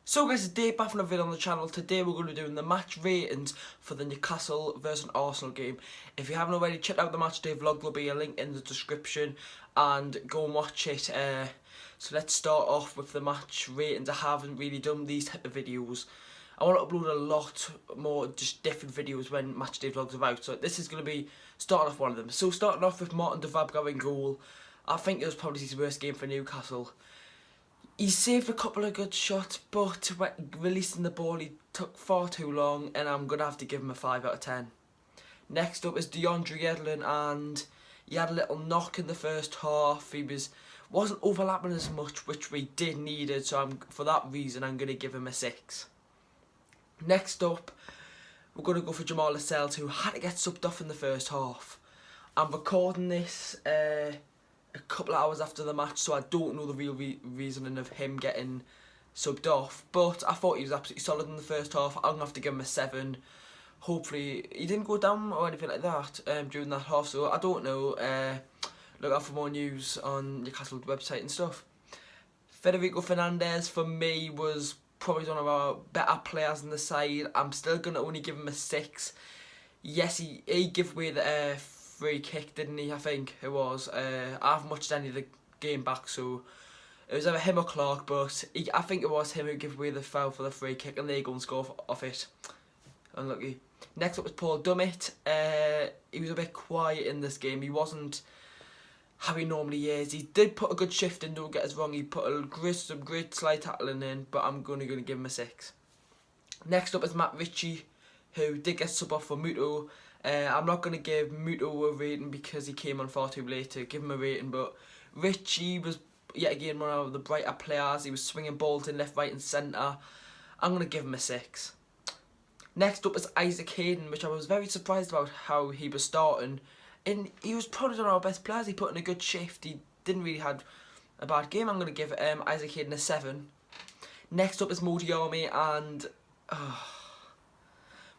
So guys, today back from a video on the channel. Today we're going to be doing the match ratings for the Newcastle versus Arsenal game. If you haven't already, checked out the match day vlog, there'll be a link in the description and go and watch it. So let's start off with the match ratings. I haven't really done these type of videos. I want to upload a lot more just different videos when match day vlogs are out. So this is going to be starting off one of them. So starting off with Martin Dubravka in goal. I think it was probably his worst game for Newcastle. He saved a couple of good shots, but releasing the ball he took far too long, and I'm going to have to give him a 5 out of 10. Next up is DeAndre Yedlin, and he had a little knock in the first half. He wasn't overlapping as much, which we did needed, so for that reason I'm going to give him a 6. Next up, we're going to go for Jamal Lascelles, who had to get subbed off in the first half. I'm recording this a couple of hours after the match, so I don't know the real reasoning of him getting subbed off, but I thought he was absolutely solid in the first half. I'm going to have to give him a 7. Hopefully he didn't go down or anything like that during that half, so I don't know. Look out for more news on Newcastle's website and stuff. Federico Fernandez for me was probably one of our better players on the side. I'm still going to only give him a 6. Yes, he gave away the free kick, didn't he? I think it was. I haven't watched any of the game back, so it was either him or Clark, but I think it was him who gave away the foul for the free kick, and they go and score off it. Unlucky. Next up was Paul Dummett. He was a bit quiet in this game. He wasn't how he normally is. He did put a good shift in, don't get us wrong. He put some great slide tackling in, but I'm going to give him a 6. Next up is Matt Ritchie, who did get sub off for Muto. I'm not going to give Muto a rating because he came on far too late to give him a rating, but Ritchie was yet again one of the brighter players. He was swinging balls in left, right and centre. I'm going to give him a 6. Next up is Isaac Hayden, which I was very surprised about how he was starting. And he was probably one of our best players. He put in a good shift. He didn't really have a bad game. I'm going to give Isaac Hayden a 7. Next up is Modiami, and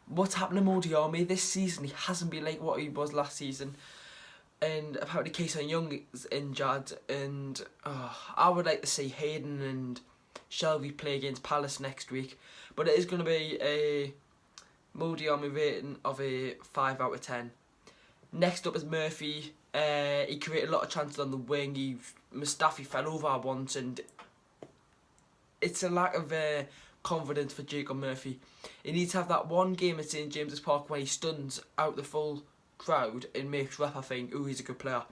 what's happened to Modiami this season? He hasn't been like what he was last season. And apparently Kason Young is injured, and I would like to see Hayden and Shelby play against Palace next week. But it is going to be a Modiami rating of a 5 out of 10. Next up is Murphy. He created a lot of chances on the wing. Mustafi fell over once, and it's a lack of confidence for Jacob Murphy. He needs to have that one game at St James's Park where he stuns out the full crowd and makes Rafa think, oh, he's a good player.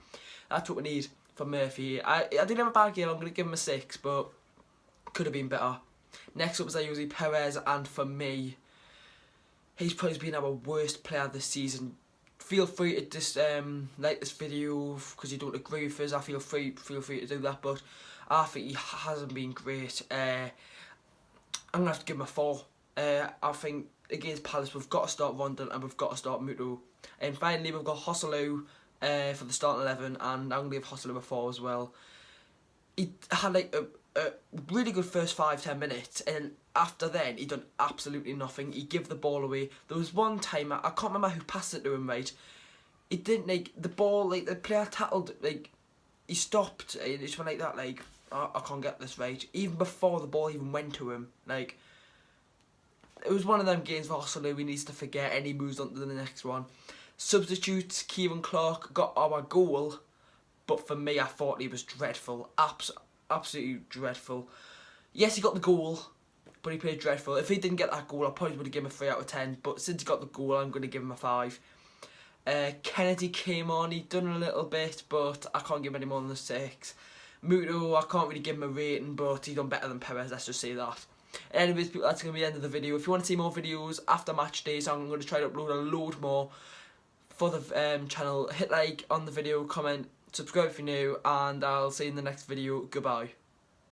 That's what we need for Murphy. I didn't have a bad game. I'm going to give him a 6, but could have been better. Next up is Ayuso Perez, and for me, he's probably been our worst player this season. Feel free to just like this video because you don't agree with us. I feel free to do that, but I think he hasn't been great. I'm going to have to give him a 4. I think against Palace we've got to start Rondon and we've got to start Muto. And finally we've got Hosselu for the starting 11, and I'm going to give Hosselu a 4 as well. He had like a really good first 5-10 minutes, and after then he done absolutely nothing. He gave the ball away. There was one time, I can't remember who passed it to him, right? He didn't, like, the ball, like, the player tackled, like, he stopped, and it just went like that, like, I can't get this right. Even before the ball even went to him, like, it was one of them games for Hosselu he needs to forget, and he moves on to the next one. Substitutes, Kieran Clark got our goal, but for me I thought he was dreadful, absolutely dreadful. Yes, he got the goal, but he played dreadful. If he didn't get that goal, I probably would have given him a 3 out of 10, but since he got the goal, I'm going to give him a 5. Kennedy came on, he done a little bit, but I can't give him any more than a 6. Muto, I can't really give him a rating, but he done better than Perez, let's just say that. Anyways, people, that's going to be the end of the video. If you want to see more videos after match days, I'm going to try to upload a load more for the channel. Hit like on the video, comment, subscribe if you're new, and I'll see you in the next video. Goodbye.